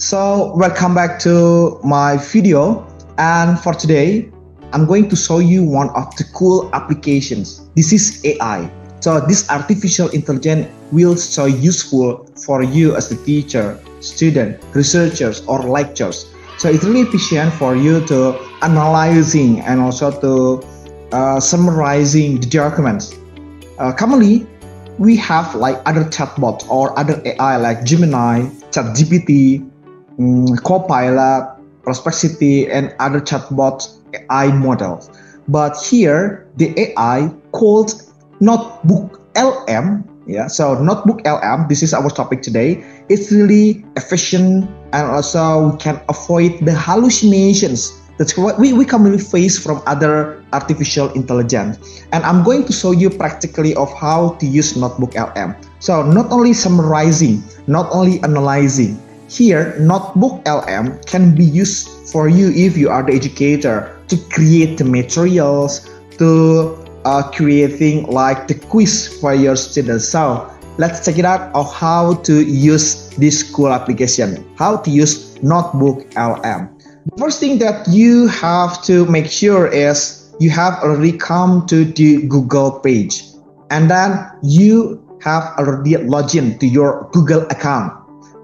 So welcome back to my video, and for today I'm going to show you one of the cool applications. This is AI. So this artificial intelligence will so useful for you as a teacher, student, researchers or lecturers. So it's really efficient for you to analyzing and also to summarizing the documents. Commonly we have like other chatbots or other AI like Gemini, ChatGPT, Copilot, Perplexity, and other chatbots AI models. But here the AI called Notebook LM. Yeah, so Notebook LM, this is our topic today. It's really efficient, and also we can avoid the hallucinations that's what we commonly face from other artificial intelligence. And I'm going to show you practically of how to use Notebook LM. So not only summarizing, not only analyzing. Here, Notebook LM can be used for you if you are the educator to create the materials, to creating like the quiz for your students. So let's check it out of how to use this cool application, how to use Notebook LM. The first thing that you have to make sure is you have already come to the Google page, and then you have already logged in to your Google account.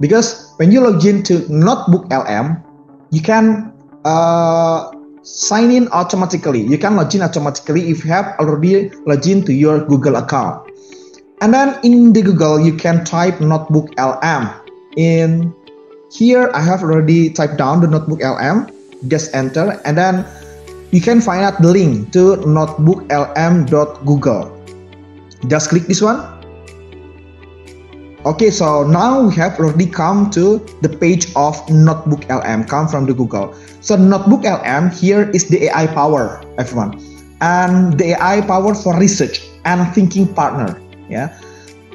Because when you log into Notebook LM, you can sign in automatically. You can log in automatically if you have already logged into your Google account. And then in the Google, you can type Notebook LM. In here, I have already typed down the Notebook LM. Just enter, and then you can find out the link to notebooklm.google. Just click this one. Okay, so now we have already come to the page of Notebook LM, come from the Google. So Notebook LM here is the AI power, everyone, and the AI power for research and thinking partner. Yeah,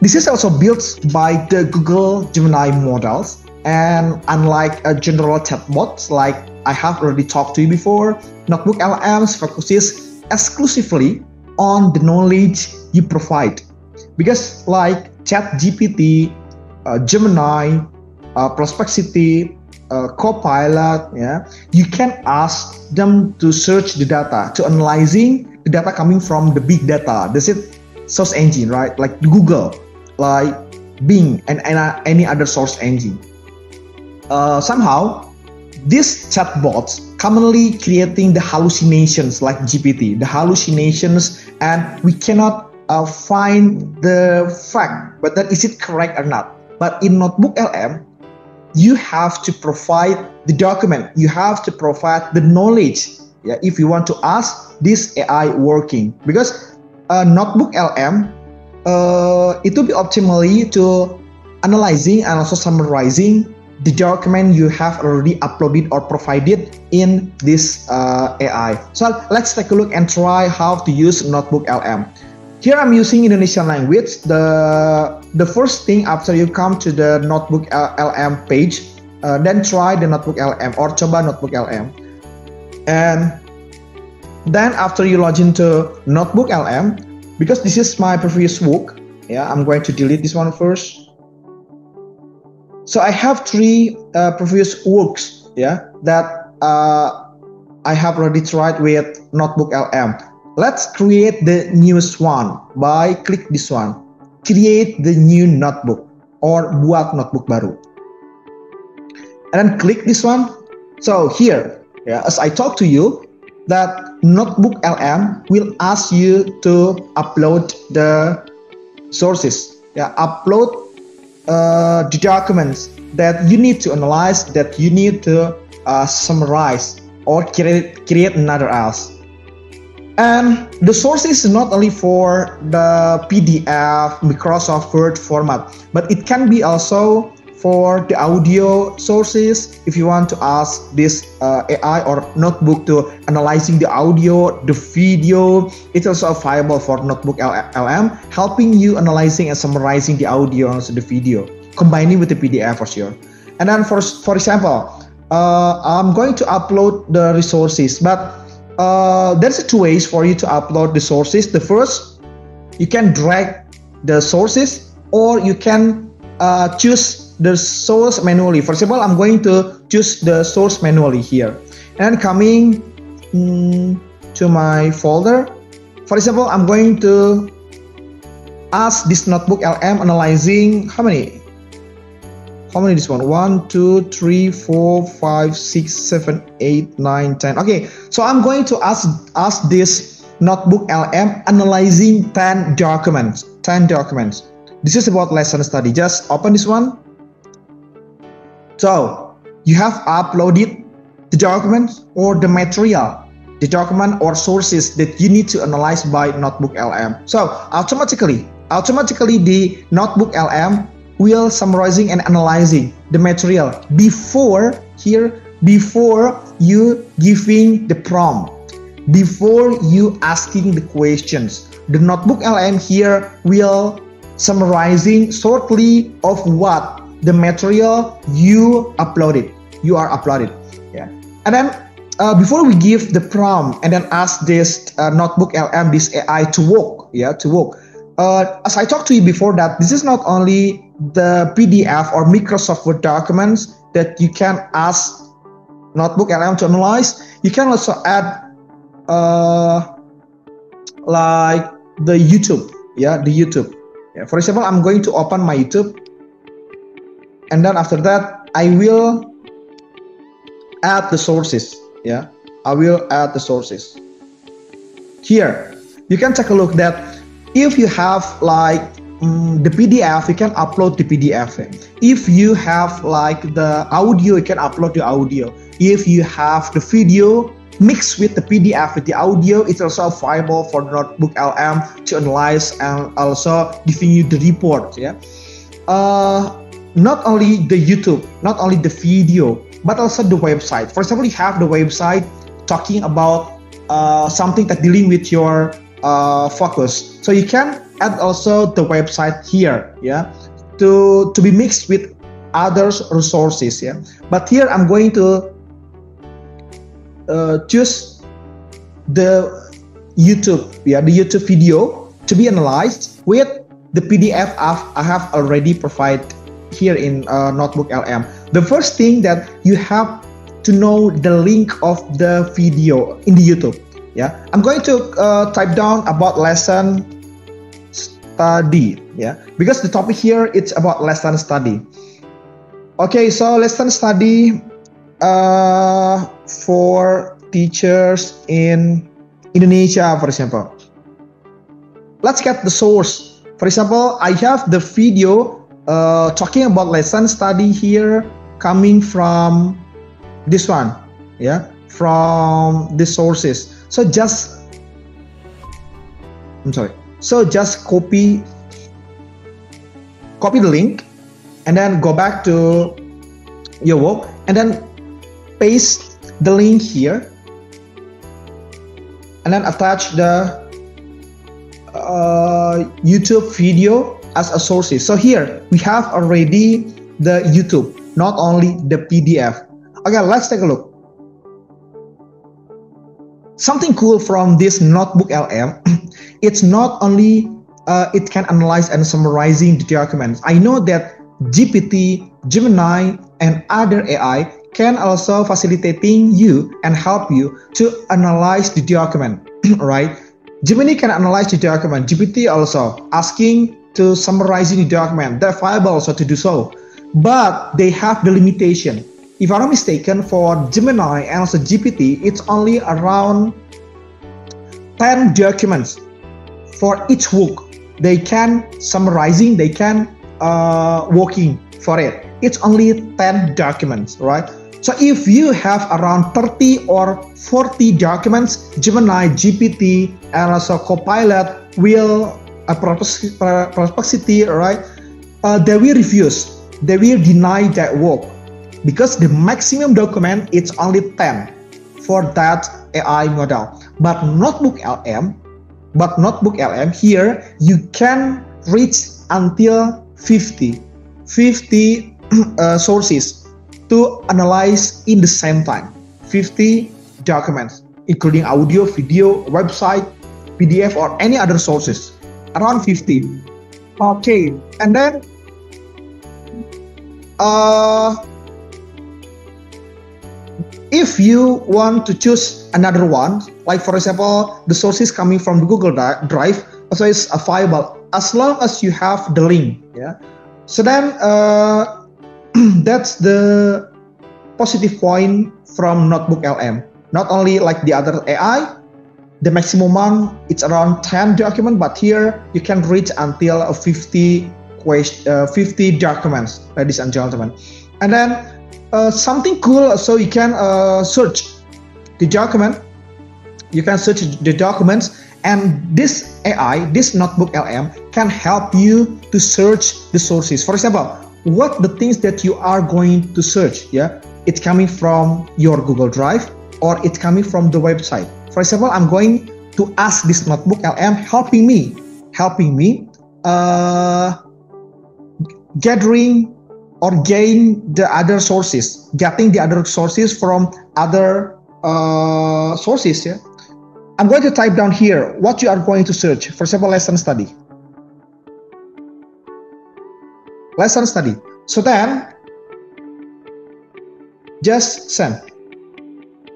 this is also built by the Google Gemini models, and unlike a general chatbots like I have already talked to you before, Notebook LMs focuses exclusively on the knowledge you provide. Because like ChatGPT, Gemini, Perplexity, Copilot, yeah, you can ask them to search the data, to analyzing the data coming from the big data. That's it, source engine, right? Like Google, like Bing, and any other source engine. Somehow, these chatbots commonly creating the hallucinations like GPT, the hallucinations, and we cannot find the fact, but that is it correct or not. But in Notebook LM, you have to provide the document, you have to provide the knowledge. Yeah, if you want to ask this AI working, because Notebook LM, it will be optimally to analyzing and also summarizing the document you have already uploaded or provided in this AI. So let's take a look and try how to use Notebook LM. Here I'm using Indonesian language. The first thing after you come to the Notebook LM page, then try the Notebook LM or coba Notebook LM. And then after you log into Notebook LM, because this is my previous work, yeah, I'm going to delete this one first. So I have three previous works, yeah, that I have already tried with Notebook LM. Let's create the newest one by click this one, create the new notebook or buat notebook baru. And then click this one. So here, yeah, as I talk to you, that Notebook LM will ask you to upload the sources, yeah, upload the documents that you need to analyze, that you need to summarize or create another else. And the source is not only for the PDF, Microsoft Word format, but it can be also for the audio sources. If you want to ask this AI or notebook to analyzing the audio, the video, it's also viable for Notebook LM, helping you analyzing and summarizing the audio and also the video, combining with the PDF for sure. And then for example, I'm going to upload the resources, but there's two ways for you to upload the sources. The first, you can drag the sources, or you can choose the source manually. For example, I'm going to choose the source manually here, and coming to my folder. For example, I'm going to ask this notebook LM analyzing how many this one? 1, 2, 3, 4, 5, 6, 7, 8, 9, 10. Okay, so I'm going to ask this notebook LM analyzing 10 documents. This is about lesson study. Just open this one. So you have uploaded the documents or the material, the document or sources that you need to analyze by notebook LM. So automatically the notebook LM will summarizing and analyzing the material before you giving the prompt, before you asking the questions. The notebook LM here will summarizing shortly of what the material you are uploaded. Yeah. And then before we give the prompt and then ask this notebook LM, this AI to work. As I talked to you before, that this is not only the PDF or Microsoft Word documents that you can ask notebook LM to analyze. You can also add like the YouTube. Yeah, for example, I'm going to open my YouTube, and then after that I will add the sources. Yeah, I will add the sources. Here you can take a look that if you have like the PDF, you can upload the PDF. If you have like the audio, you can upload the audio. If you have the video mixed with the PDF with the audio, it's also viable for the notebook LM to analyze and also giving you the report. Yeah, not only the YouTube, not only the video, but also the website. For example, you have the website talking about something that dealing with your focus, so you can add also the website here, yeah, to be mixed with others resources. Yeah, but here I'm going to choose the YouTube, the YouTube video to be analyzed with the PDF I have already provided here in notebook LM. The first thing that you have to know the link of the video in the YouTube. Yeah, I'm going to type down about lesson study. Yeah, because the topic here it's about lesson study. Okay, so lesson study for teachers in Indonesia, for example. Let's get the source. For example, I have the video talking about lesson study here coming from this one, yeah, from the sources. So just copy the link and then go back to your work and then paste the link here and then attach the YouTube video as a source. So here we have already the YouTube, not only the PDF. Okay, let's take a look. Something cool from this notebook LM, it's not only it can analyze and summarizing the documents. I know that GPT, Gemini, and other AI can also facilitating you and help you to analyze the document, right? Gemini can analyze the document. GPT also asking to summarizing the document. They're viable also to do so, but they have the limitation. If I'm not mistaken, for Gemini and also GPT, it's only around 10 documents for each work. They can summarizing, they can working for it. It's only 10 documents, right? So if you have around 30 or 40 documents, Gemini, GPT, and also Copilot will Perplexity, right? They will refuse. They will deny that work because the maximum document is only 10 for that AI model. But notebook LM here you can reach until 50 sources to analyze in the same time. 50 documents, including audio, video, website, PDF, or any other sources. Around 50. Okay, and then uh, if you want to choose another one, like for example, the sources coming from the Google Drive, also is viable as long as you have the link. Yeah. So then that's the positive point from Notebook LM. Not only like the other AI, the maximum one it's around 10 documents, but here you can reach until 50 documents, ladies and gentlemen. And then something cool, so you can search the document. You can search the documents, and this AI, this Notebook LM, can help you to search the sources. For example, what the things that you are going to search, yeah, it's coming from your Google Drive or it's coming from the website. For example, I'm going to ask this Notebook LM helping me gathering or gain the other sources, getting the other sources from other sources. Yeah, I'm going to type down here what you are going to search. For example, lesson study. So then just send.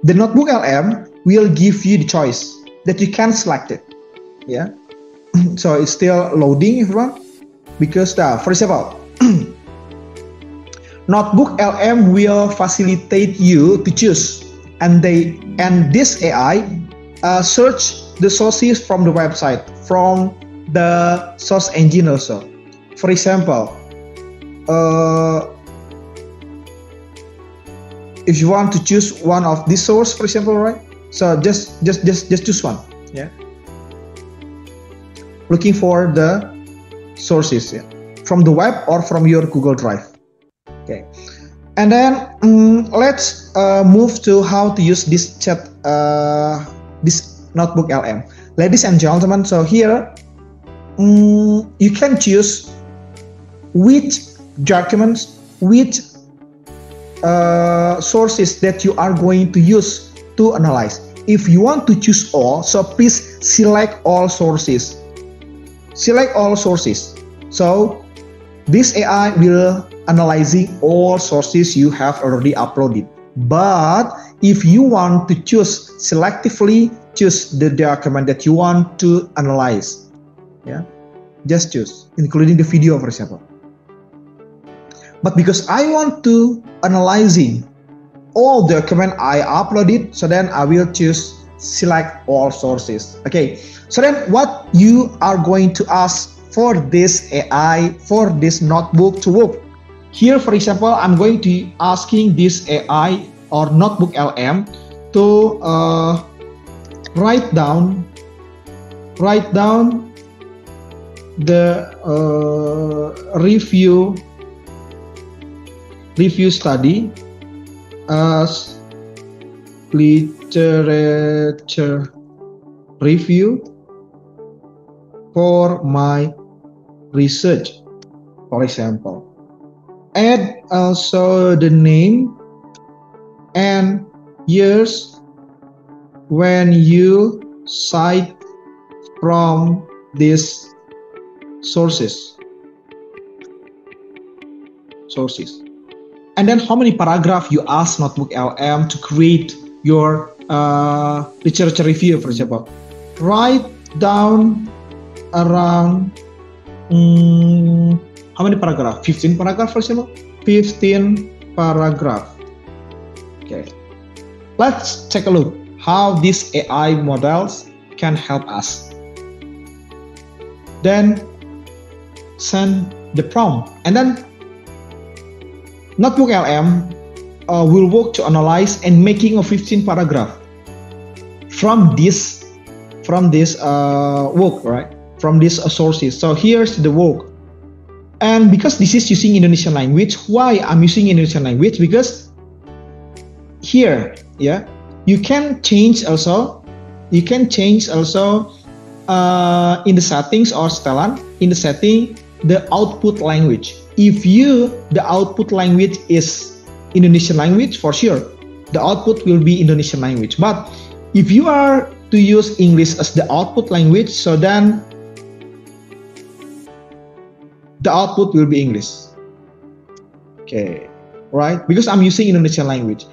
The Notebook LM will give you the choice that you can select it. Yeah. So it's still loading, everyone, because for example, Notebook LM will facilitate you to choose, and this AI search the sources from the website, from the source engine also. For example, if you want to choose one of these source, for example, right? So just choose one. Yeah. Looking for the sources, yeah, from the web or from your Google Drive. Okay. And then let's move to how to use this chat, this Notebook LM, ladies and gentlemen. So here you can choose which documents, which sources that you are going to use to analyze. If you want to choose all, so please select all sources. Select all sources. So this AI will analyzing all sources you have already uploaded. But if you want to choose selectively, choose the document that you want to analyze. Yeah, just choose, including the video, for example. But because I want to analyzing all document I uploaded, so then I will choose select all sources. Okay, so then what you are going to ask for this AI, for this notebook to work. Here, for example, I'm going to asking this AI or Notebook LM to write down the review study as literature review for my research, for example. Add also the name and years when you cite from these sources. And then how many paragraph you ask Notebook LM to create your literature review, for example. Write down around how many paragraph? 15 paragraph, for example. 15 paragraph. Okay. Let's take a look how these AI models can help us. Then send the prompt, and then Notebook LM will work to analyze and making a 15 paragraph from this work, right? From these sources. So here's the work. And because this is using Indonesian language, why I'm using Indonesian language? Because here, yeah, you can change also in the settings or setelan in the setting the output language. If the output language is Indonesian language, for sure the output will be Indonesian language. But if you are to use English as the output language, so then the output will be English. Okay, right? Because I'm using Indonesian language.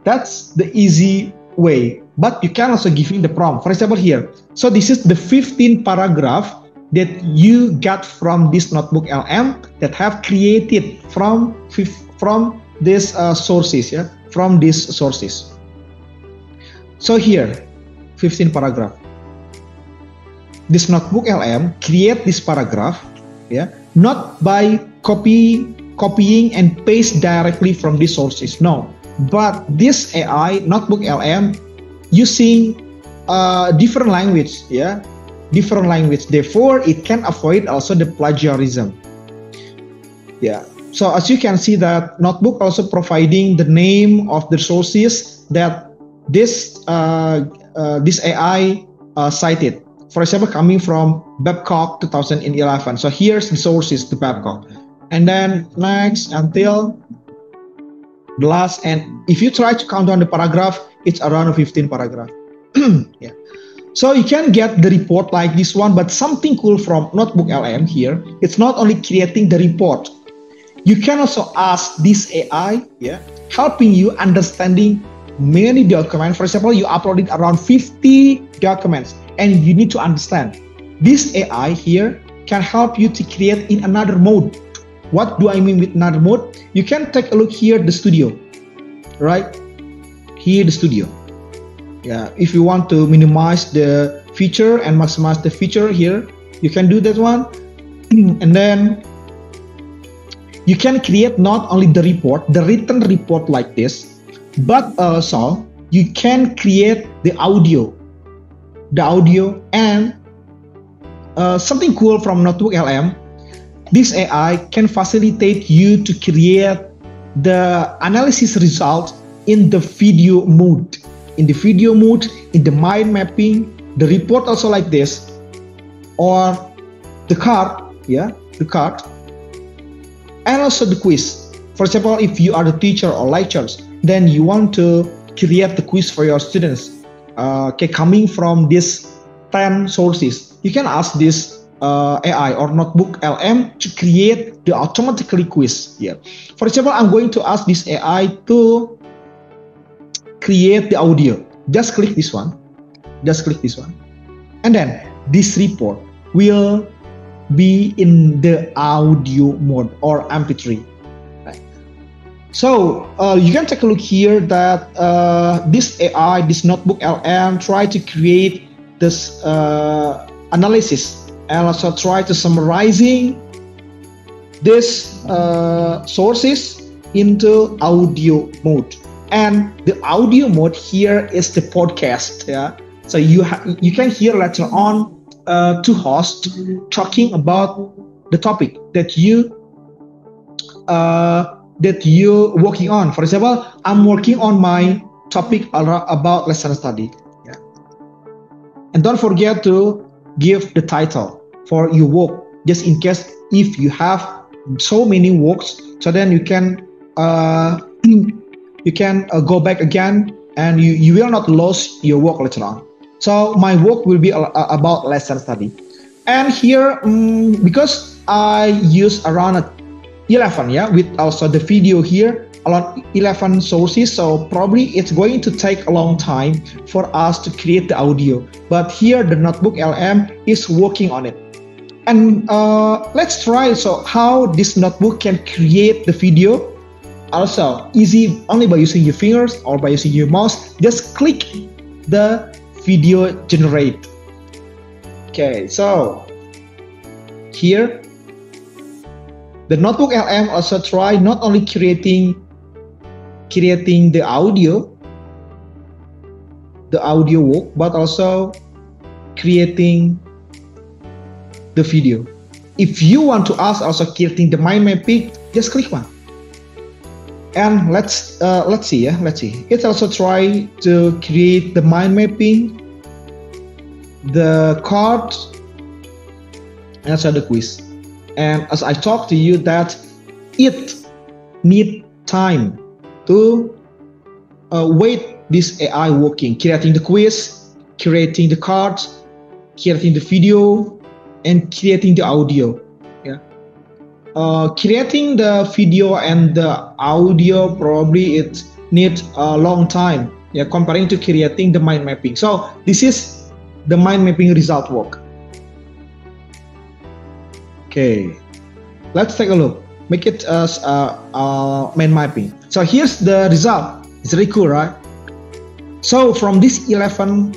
That's the easy way. But you can also give in the prompt. For example, here. So this is the 15 paragraph that you got from this notebook LM that have created from this sources, yeah, from these sources. So here, 15 paragraph. This notebook LM create this paragraph, yeah, not by copying and paste directly from these sources, no, but this AI notebook LM using different language, yeah, different language. Therefore, it can avoid also the plagiarism. Yeah. So as you can see that notebook also providing the name of the sources that this AI cited. For example, coming from Babcock 2011. So here's the sources to Babcock. And then next until the last. And if you try to count down the paragraph, it's around 15 paragraph. Yeah. So you can get the report like this one, but something cool from Notebook LM here, it's not only creating the report. You can also ask this AI, yeah, helping you understanding many documents. For example, you uploaded around 50 documents and you need to understand. This AI here can help you to create in another mode. What do I mean with another mode? You can take a look here, the studio, right? Here, the studio. Yeah, if you want to minimize the feature and maximize the feature here, you can do that one. And then you can create not only the report, the written report like this, but also you can create the audio and something cool from Notebook LM. This AI can facilitate you to create the analysis result in the video mode. In the mind mapping, the report also like this, or the card, yeah, the card, and also the quiz. For example, if you are the teacher or lecturers, then you want to create the quiz for your students. Okay, coming from these 10 sources, you can ask this AI or Notebook LM to create the automatically quiz here. For example, I'm going to ask this AI to create the audio. Just click this one. And then this report will be in the audio mode or MP3. Right. So you can take a look here that this AI, this Notebook LM, try to create this analysis and also try to summarizing this sources into audio mode. And the audio mode here is the podcast. Yeah, so you can hear later on two hosts talking about the topic that you working on. For example, I'm working on my topic about lesson study. Yeah, and don't forget to give the title for your work, just in case if you have so many works, so then you can go back again and you will not lose your work later on. So my work will be about lesson study. And here, because I use around 11, yeah, with also the video here, around 11 sources, so probably it's going to take a long time for us to create the audio. But here the Notebook LM is working on it. And let's try so how this notebook can create the video. Also easy, only by using your fingers or by using your mouse. Just click the video generate. Okay, so here the Notebook LM also try not only creating the audio work, but also creating the video. If you want to ask also creating the mind mapping, just click one. And let's see. It's also try to create the mind mapping, the card, and also the quiz. And as I talked to you that it need time to wait this AI working, creating the quiz, creating the cards, creating the video, and creating the audio. Yeah. creating the video and the audio probably it needs a long time, yeah, comparing to creating the mind mapping. So this is the mind mapping result work. Okay, let's take a look. Make it as mind mapping. So here's the result. It's really cool, right? So from these 11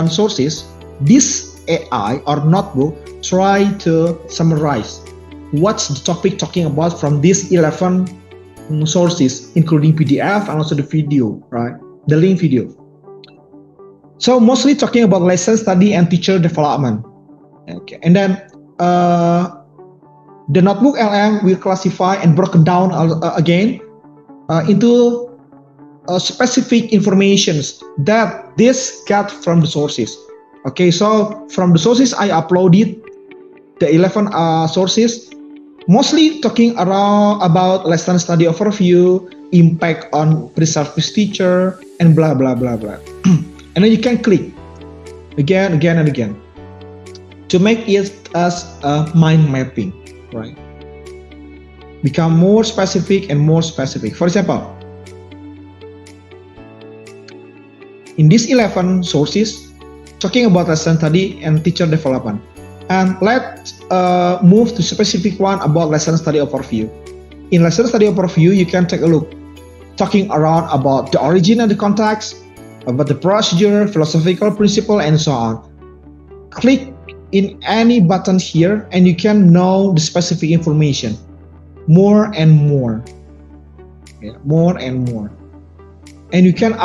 sources, this AI or notebook try to summarize what's the topic talking about from these 11 sources, including PDF and also the video, right? The link video. So mostly talking about lesson study and teacher development. Okay, and then the notebook LM will classify and broken down again into specific informations that this got from the sources. Okay, so from the sources I uploaded the 11 sources, mostly talking around about lesson study overview, impact on pre-service teacher, and blah blah blah blah. And then you can click again and again to make it as a mind mapping, right? Become more specific and more specific. For example, in these 11 sources, talking about lesson study and teacher development. And let's move to specific one about lesson study overview. In lesson study overview, you can take a look, talking around about the origin and the context, about the procedure, philosophical principle, and so on. Click in any button here and you can know the specific information more and more. Yeah, more and more. And you can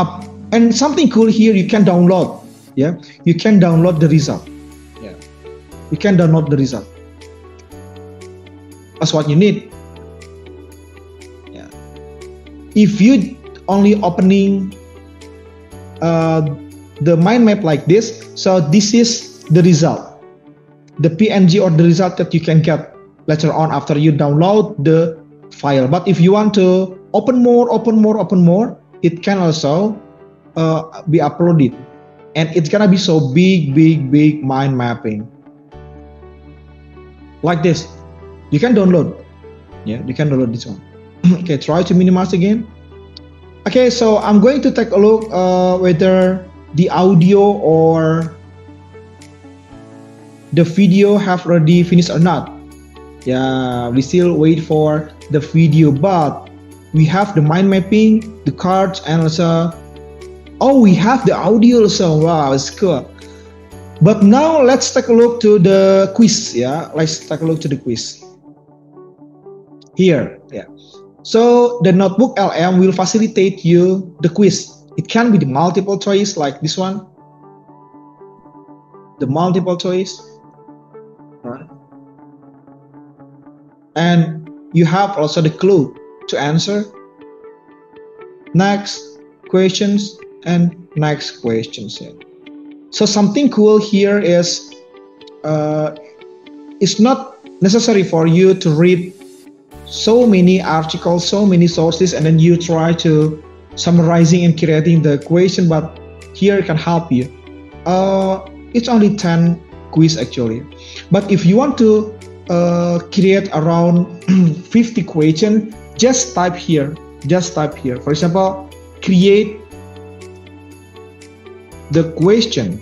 and something cool here, you can download. Yeah, you can download the result. Yeah, you can download the result. That's what you need. Yeah. If you only opening the mind map like this, so this is the result, the PNG or the result that you can get later on after you download the file. But if you want to open more, it can also be uploaded, and it's gonna be so big mind mapping like this. You can download. Yeah, you can download this one. Okay, try to minimize again. Okay, so I'm going to take a look whether the audio or the video have already finished or not. Yeah, we still wait for the video, but we have the mind mapping, the cards, and also we have the audio also. Wow, it's cool. But now let's take a look to the quiz. Yeah, let's take a look to the quiz here. Yeah. So the notebook LM will facilitate you the quiz. It can be the multiple choice like this one. The multiple choice. Right. And you have also the clue to answer. Next questions and next questions. Yeah. So something cool here is it's not necessary for you to read so many articles, so many sources, and then you try to summarizing and creating the question, but here can help you. It's only 10 quiz actually, but if you want to create around 50 question, just type here. For example, create the question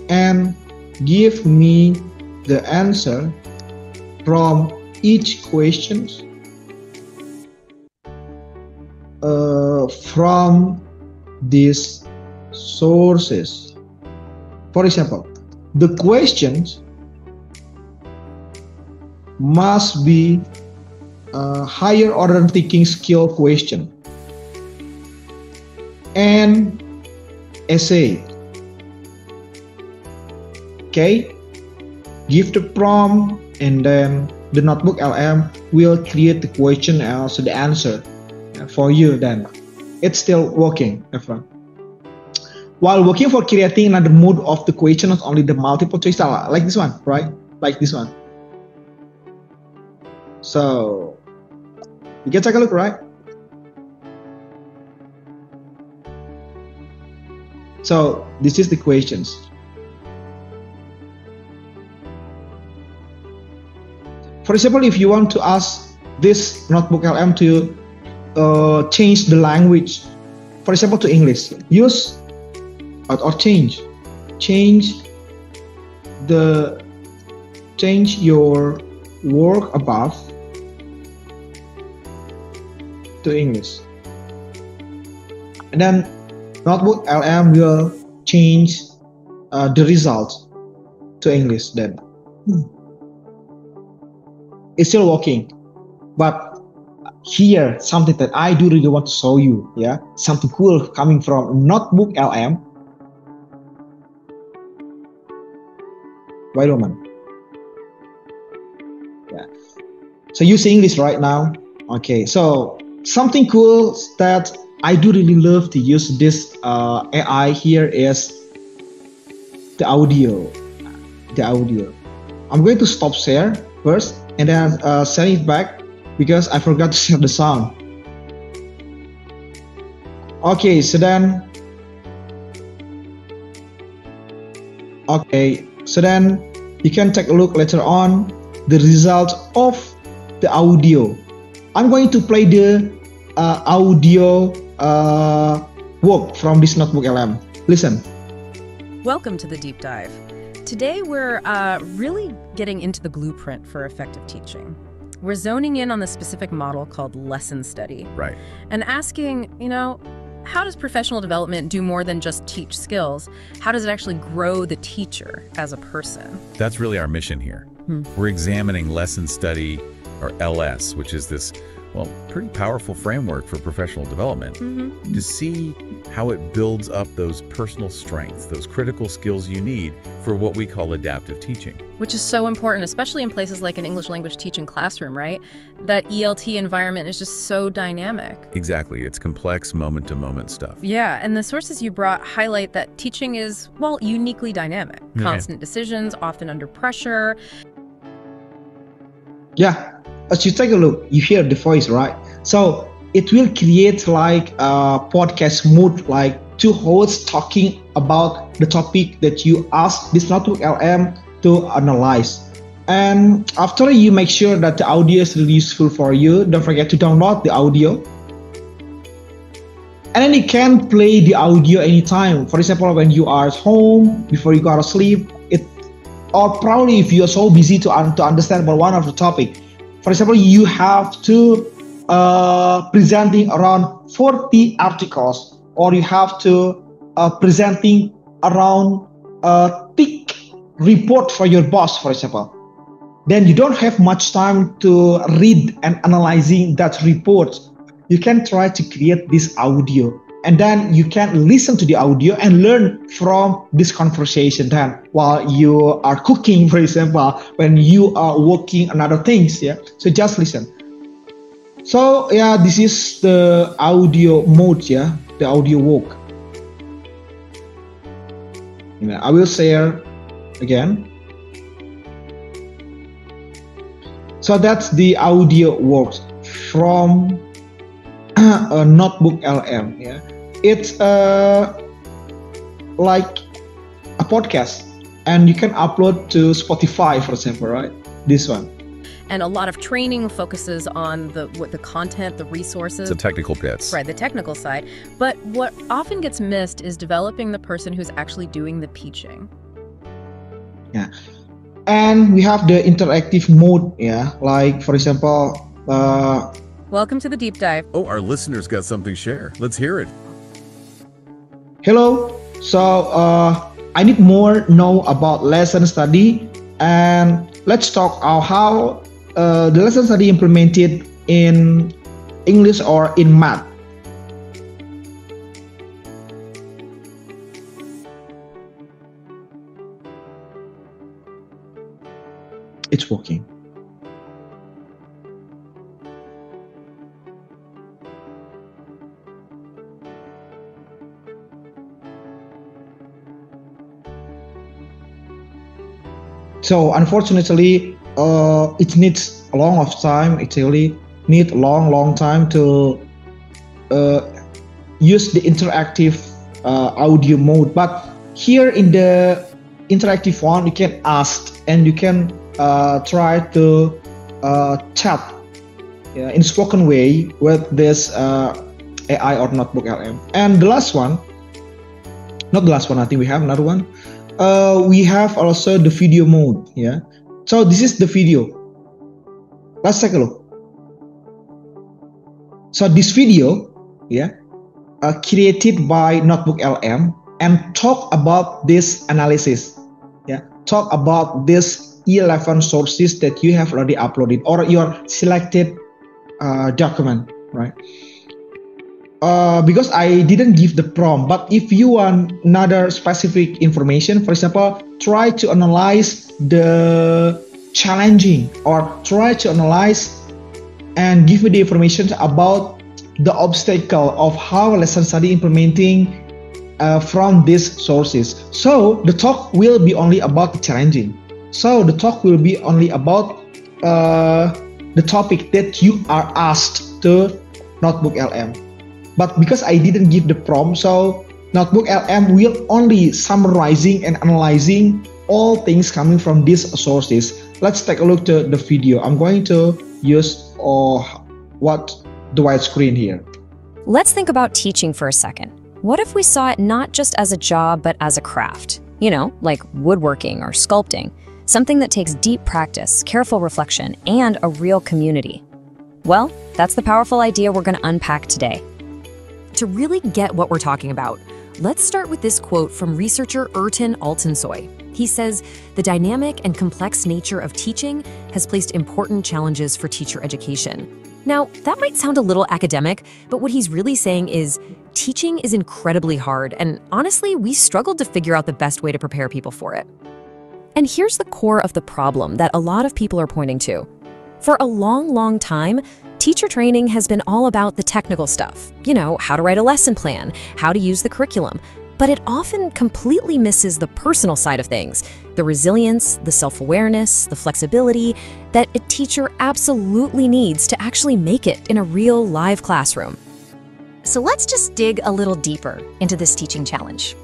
and give me the answer from each question from these sources. For example, the questions must be a higher order thinking skill question and essay. Okay, give the prompt and then the notebook LM will create the question and also the answer for you. Then it's still working. While working for creating another mode of the question, not only the multiple choice like this one, right? Like this one. So you can take a look, right? So this is the questions. For example, if you want to ask this notebook LM to change the language, for example, to English, use or change your work above to English, and then notebook LM will change the result to English. Then it's still working, but here something that I do really want to show you, yeah, something cool coming from notebook LM. Wait a moment. Yeah. So using English right now. Okay. So something cool that I do really love to use this AI here is the audio. The audio. I'm going to stop share first and then send it back because I forgot to set the sound. Okay. So then. Okay. So then you can take a look later on the result of the audio. I'm going to play the audio work from this notebook LM. Listen. Welcome to the deep dive. Today we're really getting into the blueprint for effective teaching. We're zoning in on the specific model called lesson study. Right. And asking, how does professional development do more than just teach skills? How does it actually grow the teacher as a person? That's really our mission here. We're examining lesson study, or LS, which is this, pretty powerful framework for professional development, to see how it builds up those personal strengths, those critical skills you need for what we call adaptive teaching. Which is so important, especially in places like an English language teaching classroom, right? That ELT environment is just so dynamic. Exactly. It's complex moment-to-moment stuff. Yeah, and the sources you brought highlight that teaching is, uniquely dynamic. Constant decisions, often under pressure. Yeah, as you take a look, you hear the voice, right? So it will create like a podcast mood, like two hosts talking about the topic that you ask this notebook LM to analyze. And after you make sure that the audio is really useful for you, don't forget to download the audio. And then you can play the audio anytime. For example, when you are at home, before you go to sleep, or probably if you are so busy to understand about one of the topic. For example, you have to presenting around 40 articles, or you have to presenting around a thick report for your boss, for example. Then you don't have much time to read and analyzing that report. You can try to create this audio, and then you can listen to the audio and learn from this conversation then while you are cooking, for example, when you are working on other things. Yeah, so just listen. So yeah, this is the audio mode, yeah, the audio walk. I will share again. So that's the audio works from a notebook LM. Yeah, it's like a podcast, and you can upload to Spotify, for example, right? This one. And a lot of training focuses on the content, the resources. The technical bits. Right, the technical side. But what often gets missed is developing the person who's actually doing the teaching. Yeah. And we have the interactive mode, yeah, like for example, Welcome to the deep dive. Oh, our listeners got something to share. Let's hear it. Hello. So I need more know about lesson study, and let's talk how the lesson study implemented in English or in math. It's working. So unfortunately, it needs a long of time. It really needs a long time to use the interactive audio mode. But here in the interactive one, you can ask and you can try to chat in spoken way with this AI or Notebook LM. And the last one, not the last one, I think we have another one. We have also the video mode. Yeah. So this is the video. Let's take a look. So this video, created by Notebook LM and talk about this analysis. Yeah. Talk about this 11 sources that you have already uploaded or your selected document, right? Because I didn't give the prompt, but if you want another specific information, for example, try to analyze the challenging or try to analyze and give me the information about the obstacle of how lesson study implementing from these sources. So the talk will be only about the challenging. So the talk will be only about the topic that you are asked to Notebook LM. But because I didn't give the prompt, so Notebook LM will only summarizing and analyzing all things coming from these sources. Let's take a look to the video. I'm going to use the white screen here. Let's think about teaching for a second. What if we saw it not just as a job, but as a craft? You know, like woodworking or sculpting. Something that takes deep practice, careful reflection, and a real community. Well, that's the powerful idea we're going to unpack today. To really get what we're talking about, let's start with this quote from researcher Ertan Altansoy. He says, "The dynamic and complex nature of teaching has placed important challenges for teacher education." Now, that might sound a little academic, but what he's really saying is teaching is incredibly hard, and honestly, we struggled to figure out the best way to prepare people for it. And here's the core of the problem that a lot of people are pointing to. For a long time, teacher training has been all about the technical stuff. You know, how to write a lesson plan, how to use the curriculum. But it often completely misses the personal side of things, the resilience, the self-awareness, the flexibility that a teacher absolutely needs to actually make it in a real live classroom. So let's just dig a little deeper into this teaching challenge.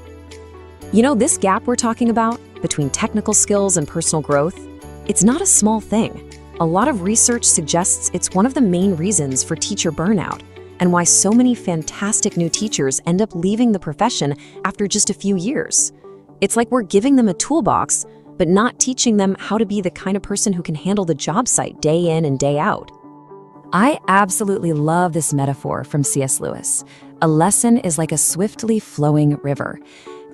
You know, this gap we're talking about between technical skills and personal growth, it's not a small thing. A lot of research suggests it's one of the main reasons for teacher burnout and why so many fantastic new teachers end up leaving the profession after just a few years. It's like we're giving them a toolbox, but not teaching them how to be the kind of person who can handle the job site day in and day out. I absolutely love this metaphor from C.S. Lewis. A lesson is like a swiftly flowing river.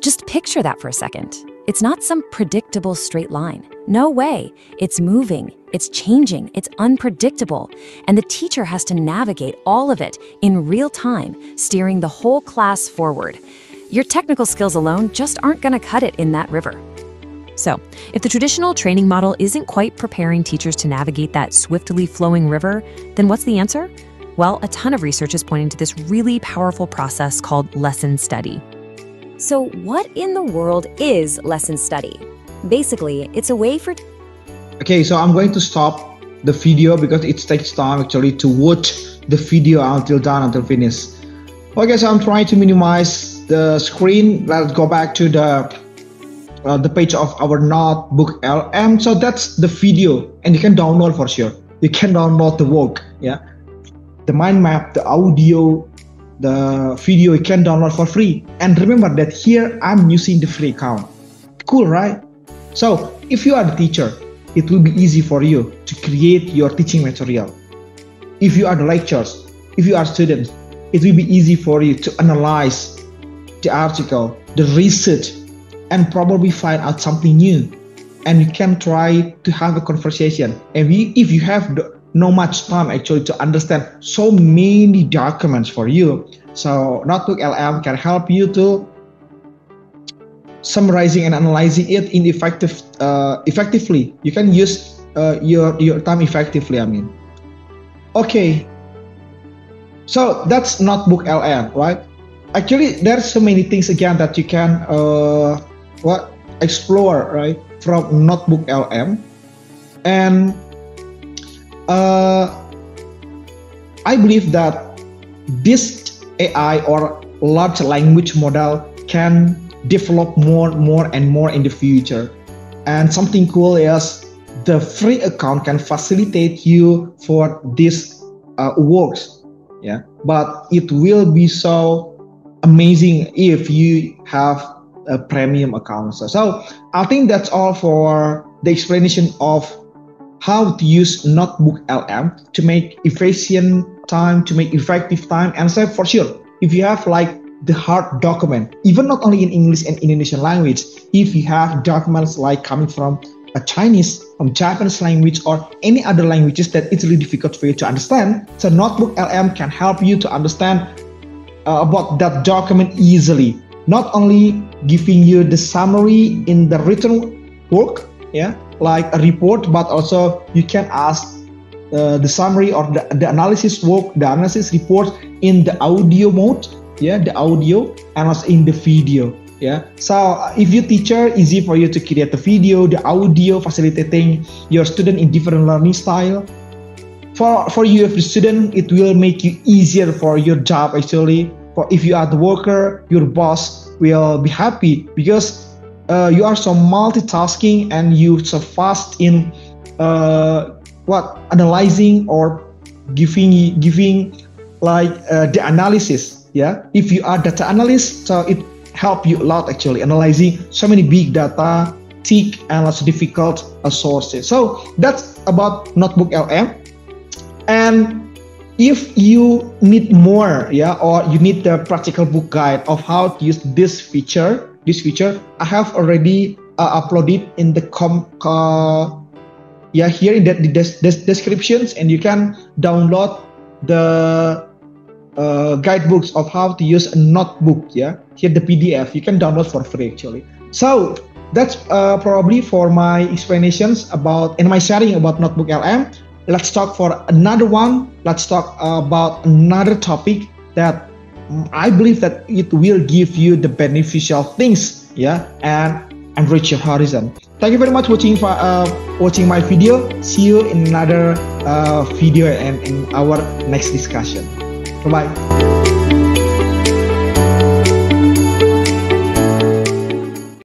Just picture that for a second. It's not some predictable straight line. No way. It's moving, it's changing, it's unpredictable, and the teacher has to navigate all of it in real time, steering the whole class forward. Your technical skills alone just aren't going to cut it in that river. So, if the traditional training model isn't quite preparing teachers to navigate that swiftly flowing river, then what's the answer? Well, a ton of research is pointing to this really powerful process called lesson study. So what in the world is lesson study? Basically, it's a way for... Okay, so I'm going to stop the video because it takes time actually to watch the video until finish. Okay, so I'm trying to minimize the screen. Let's go back to the page of our Notebook LM. So that's the video, and you can download for sure. You can download the work, the mind map, the audio, the video you can download for free. And remember that here I'm using the free account. Cool, right? So if you are the teacher, it will be easy for you to create your teaching material. If you are the lecturers, if you are students, it will be easy for you to analyze the article, the research, and probably find out something new. And you can try to have a conversation. And if you have no much time actually to understand so many documents for you, so Notebook LM can help you to summarizing and analyzing it in effectively. You can use your time effectively, I mean. Okay, so that's Notebook LM, right? Actually, there's so many things again that you can explore, right, from Notebook LM. And I believe that this AI or large language model can develop more and more in the future. And something cool is the free account can facilitate you for this works. Yeah, but it will be so amazing if you have a premium account. So I think that's all for the explanation of how to use Notebook LM to make efficient time, to make effective time. And so for sure, if you have like the hard document, even not only in English and Indonesian language, if you have documents like coming from a Chinese, from Japanese language, or any other languages that it's really difficult for you to understand, so Notebook LM can help you to understand about that document easily. Not only giving you the summary in the written work, yeah, like a report, but also you can ask the summary or the analysis work, the analysis report in the audio mode, yeah, the audio, and also in the video. Yeah, so if you teacher, easy for you to create the video, the audio, facilitating your student in different learning style. For you as a student, it will make you easier for your job actually. For if you are the worker, your boss will be happy because you are so multitasking and you so fast in analyzing or giving like the analysis. Yeah, if you are data analyst, so it help you a lot actually analyzing so many big data, thick and lots of difficult sources. So that's about Notebook LM. And if you need more, yeah, or you need the practical book guide of how to use this feature, I have already uploaded in the here in the descriptions, and you can download the guidebooks of how to use a notebook. Yeah, here the PDF you can download for free actually. So that's probably for my explanations about and my sharing about Notebook LM. Let's talk for another one. Let's talk about another topic that I believe that it will give you the beneficial things, yeah, and enrich your horizon. Thank you very much watching my video. See you in another video and in our next discussion. Bye bye.